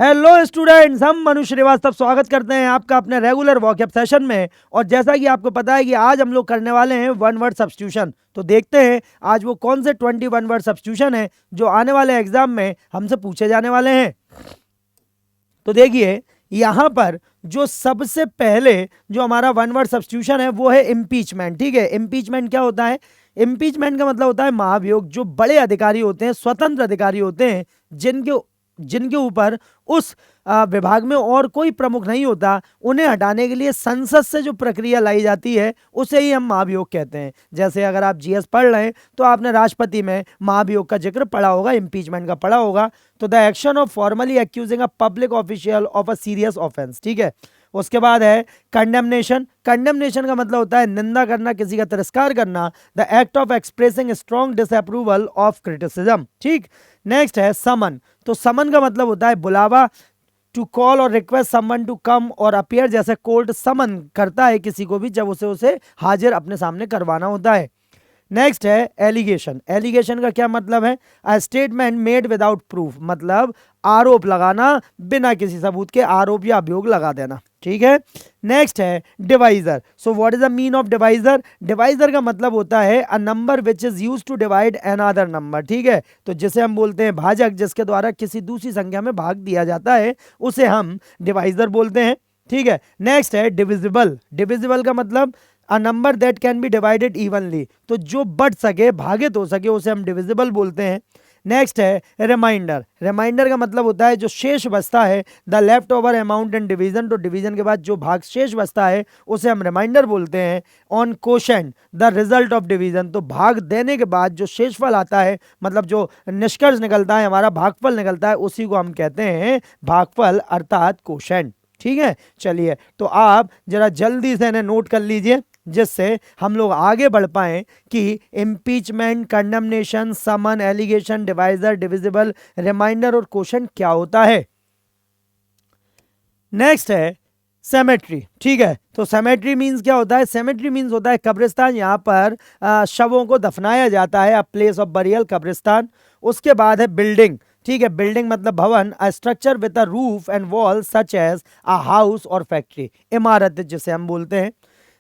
Hello students, हम मनु श्रीवास्तव स्वागत करते हैं आपका अपने रेगुलर वॉकअप सेशन में। और जैसा कि आपको पता है कि आज हम लोग करने वाले हैं वन वर्ड सब्स्टिट्यूशन। तो देखते हैं आज वो कौन से 21 वर्ड सब्स्टिट्यूशन है जो आने वाले एग्जाम में हमसे पूछे जाने वाले हैं। तो देखिए यहां पर जो सबसे पहले जो हमारा वन वर्ड सब्स्टिट्यूशन है वो है इम्पीचमेंट। ठीक है, इम्पीचमेंट क्या होता है? इम्पीचमेंट का मतलब होता है महाभियोग। जो बड़े अधिकारी होते हैं, स्वतंत्र अधिकारी होते हैं, जिनके ऊपर उस विभाग में और कोई प्रमुख नहीं होता, उन्हें हटाने के लिए संसद से जो प्रक्रिया लाई जाती है उसे ही हम महाभियोग कहते हैं। जैसे अगर आप जीएस पढ़ रहे हैं तो आपने राष्ट्रपति में महाभियोग का जिक्र पढ़ा होगा, इम्पीचमेंट का पढ़ा होगा। तो the action of formally accusing a public official of a serious offence. ठीक है, उसके बाद है कंडेमनेशन। कंडेमनेशन का मतलब होता है निंदा करना, किसी का तिरस्कार करना। The act of expressing strong disapproval of criticism. ठीक, नेक्स्ट है समन। तो समन का मतलब होता है बुलावा। टू कॉल और रिक्वेस्ट समवन टू कम और अपीयर, जैसे कोर्ट समन करता है किसी को भी जब उसे हाजिर अपने सामने करवाना होता है। नेक्स्ट है एलिगेशन। एलिगेशन का क्या मतलब है? A statement made without proof, मतलब आरोप लगाना, बिना किसी सबूत के आरोप या अभियोग लगा देना। ठीक है, नेक्स्ट है divisor. So what is the mean of divisor? Divisor का मतलब होता है a number which is used to divide another number. ठीक है, तो जिसे हम बोलते हैं भाजक, जिसके द्वारा किसी दूसरी संख्या में भाग दिया जाता है उसे हम डिवाइजर बोलते हैं। ठीक है, नेक्स्ट है डिविजिबल। डिविजिबल का मतलब a number that can be divided evenly, तो जो बढ़ सके, भागित हो सके, उसे हम डिविजिबल बोलते हैं। नेक्स्ट है रिमाइंडर। रिमाइंडर का मतलब होता है जो शेष बचता है, the left over amount in division, तो डिवीजन के बाद जो भाग शेष बचता है उसे हम रिमाइंडर बोलते हैं। On quotient the result of division, तो भाग देने के बाद जो शेषफल आता है, मतलब जो निष्कर्ष निकलता है, हमारा भागफल निकलता है, उसी को हम कहते हैं भागफल अर्थात कोशेंट। ठीक है, चलिए तो आप जरा जल्दी से इन्हें नोट कर लीजिए जिससे हम लोग आगे बढ़ पाए कि इम्पीचमेंट, कंडमनेशन, समन, एलिगेशन, डिवाइजर, डिविजिबल, रिमाइंडर और क्वेश्चन क्या होता है। नेक्स्ट है सेमेट्री। ठीक है, तो सेमेट्री मींस क्या होता है? सेमेट्री मींस होता है कब्रिस्तान। यहाँ पर शवों को दफनाया जाता है, अ प्लेस ऑफ बरियल, कब्रिस्तान। उसके बाद है बिल्डिंग। ठीक है, बिल्डिंग मतलब भवन, a structure with a roof and wall such as a house और फैक्ट्री, इमारत जिसे हम बोलते हैं।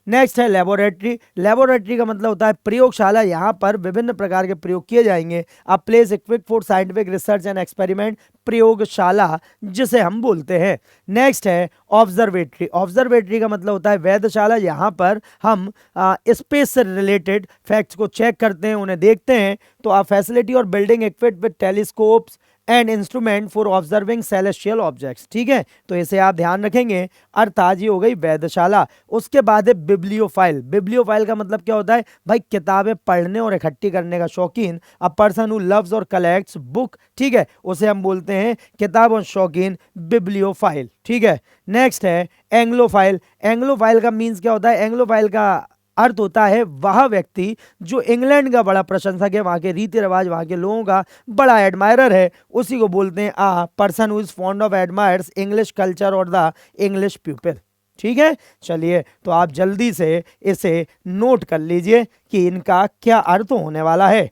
नेक्स्ट है लेबोरेटरी। लेबोरेटरी का मतलब होता है प्रयोगशाला। यहाँ पर विभिन्न प्रकार के प्रयोग किए जाएंगे। A place equipped for scientific research and experiment, प्रयोगशाला जिसे हम बोलते हैं। नेक्स्ट है ऑब्जर्वेटरी। ऑब्जर्वेटरी का मतलब होता है वेधशाला। यहाँ पर हम स्पेस से रिलेटेड फैक्ट्स को चेक करते हैं, उन्हें देखते हैं। तो आ फैसिलिटी और building equipped with telescopes and instrument for observing celestial objects. ठीक है, तो इसे आप ध्यान रखेंगे, अर्थात ये हो गई वेधशाला। उसके बाद है बिब्लियोफाइल। बिब्लियोफाइल का मतलब क्या होता है? भाई किताबें पढ़ने और इकट्ठी करने का शौकीन, अ पर्सन हु लव्स और कलेक्ट्स बुक। ठीक है, उसे हम बोलते हैं किताबों शौकीन, बिब्लियोफाइल। ठीक है, नेक्स्ट है एंग्लोफाइल। एंग्लोफाइल का मीन्स क्या होता है? एंग्लोफाइल का अर्थ होता है वह व्यक्ति जो इंग्लैंड का बड़ा प्रशंसक है, वहां के रीति रिवाज, वहां के लोगों का बड़ा एडमायरर है, उसी को बोलते हैं आ person who is fond of admires English culture और द इंग्लिश पीपल। ठीक है, चलिए तो आप जल्दी से इसे नोट कर लीजिए कि इनका क्या अर्थ होने वाला है।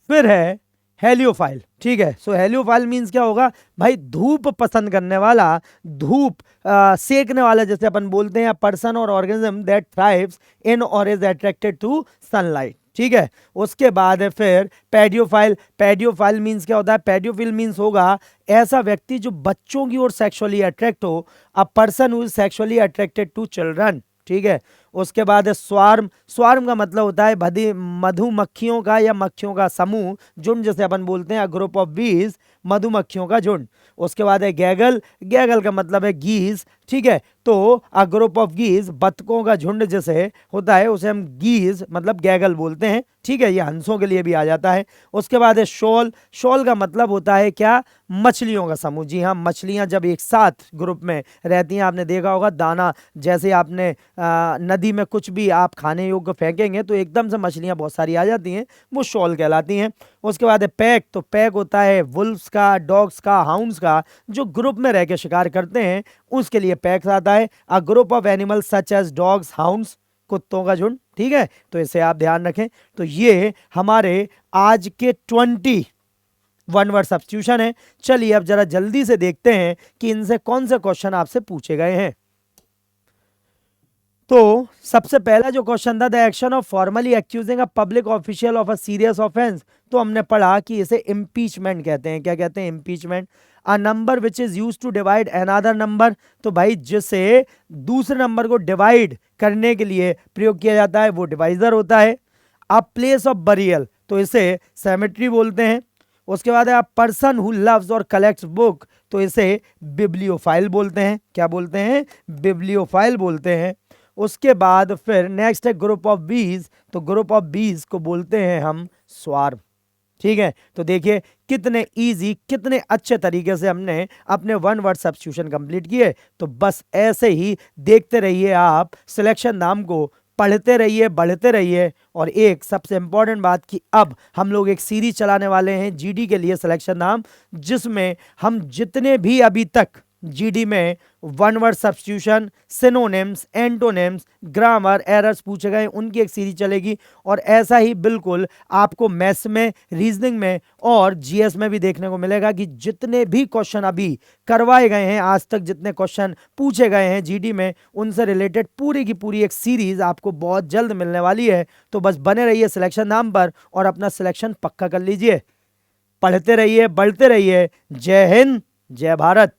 फिर है हेलियोफाइल। ठीक है, सो हेलियोफाइल मीन्स क्या होगा? भाई धूप पसंद करने वाला, धूप सेकने वाला, जैसे अपन बोलते हैं पर्सन और ऑर्गेनिज्म दैट थ्राइव्स इन और इज अट्रैक्टेड टू सनलाइट। ठीक है, उसके बाद है फिर पेडियोफाइल। पेडियोफाइल मीन्स क्या होता है? पेडियोफिल मीन्स होगा ऐसा व्यक्ति जो बच्चों की ओर सेक्सुअली अट्रैक्ट हो, a person who is sexually attracted to children. ठीक है, उसके बाद है स्वार्म। स्वार्म का मतलब होता है मधुमक्खियों का या मक्खियों का समूह, झुंड जैसे अपन बोलते हैं, ग्रुप ऑफ बीज, मधुमक्खियों का झुंड। उसके बाद है गैगल। गैगल का मतलब है गीज। ठीक है, तो अ ग्रुप ऑफ गीज, बतकों का झुंड जैसे होता है उसे हम गीज मतलब गैगल बोलते हैं। ठीक है, ये हंसों के लिए भी आ जाता है। उसके बाद है शॉल। शॉल का मतलब होता है क्या? मछलियों का समूह। जी हाँ, मछलियां जब एक साथ ग्रुप में रहती हैं, आपने देखा होगा दाना, जैसे आपने नदी में कुछ भी आप खाने योग्य फेंकेंगे तो एकदम से मछलियां बहुत सारी आ जाती हैं, वो शॉल कहलाती हैं। उसके बाद है पैक। तो पैक होता है वुल्फ्स का, डॉग्स का, हाउंड्स का, जो ग्रुप में रह के शिकार करते हैं, उसके लिए पैक्स आता है। A group of animals such as dogs, hounds, कुत्तों का झुंड। ठीक है, तो इसे आप ध्यान रखें। तो ये हमारे आज के 20 वन वर्ड सब्स्टिट्यूशन है। चलिए अब जरा जल्दी से देखते हैं कि इनसे कौन से क्वेश्चन आपसे पूछे गए हैं। तो सबसे पहला जो क्वेश्चन था, the action of formally accusing a public official of a serious offence, तो हमने पढ़ा कि इसे इम्पीचमेंट कहते हैं। क्या कहते हैं? Impeachment. A number which is used to divide another number, तो भाई जिसे दूसरे नंबर को डिवाइड करने के लिए प्रयोग किया जाता है वो डिवाइजर होता है। अ प्लेस ऑफ बरियल, तो इसे सेमेट्री बोलते हैं। उसके बाद है अ पर्सन हु लव्स और कलेक्ट्स बुक, तो इसे बिब्लियोफाइल बोलते हैं। क्या बोलते हैं? बिब्लियोफाइल बोलते हैं। उसके बाद फिर नेक्स्ट है ग्रुप ऑफ बीज, तो ग्रुप ऑफ बीज को बोलते हैं हम स्वार्म। ठीक है, तो देखिए कितने इजी, कितने अच्छे तरीके से हमने अपने वन वर्ड सब्स्टिट्यूशन कंप्लीट किए। तो बस ऐसे ही देखते रहिए आप, सिलेक्शन नाम को पढ़ते रहिए, बढ़ते रहिए। और एक सबसे इंपॉर्टेंट बात कि अब हम लोग एक सीरीज चलाने वाले हैं जीडी के लिए, सिलेक्शन नाम, जिसमें हम जितने भी अभी तक जीडी में one word substitution, synonyms, antonyms, grammar, errors पूछे गए उनकी एक सीरीज चलेगी। और ऐसा ही बिल्कुल आपको मैथ्स में, रीजनिंग में और जीएस में भी देखने को मिलेगा कि जितने भी क्वेश्चन अभी करवाए गए हैं, आज तक जितने क्वेश्चन पूछे गए हैं जीडी में, उनसे रिलेटेड पूरी की पूरी एक सीरीज आपको बहुत जल्द मिलने वाली है। तो बस बने रहिए सिलेक्शन नाम पर और अपना सिलेक्शन पक्का कर लीजिए। पढ़ते रहिए, बढ़ते रहिए। जय हिंद, जय भारत।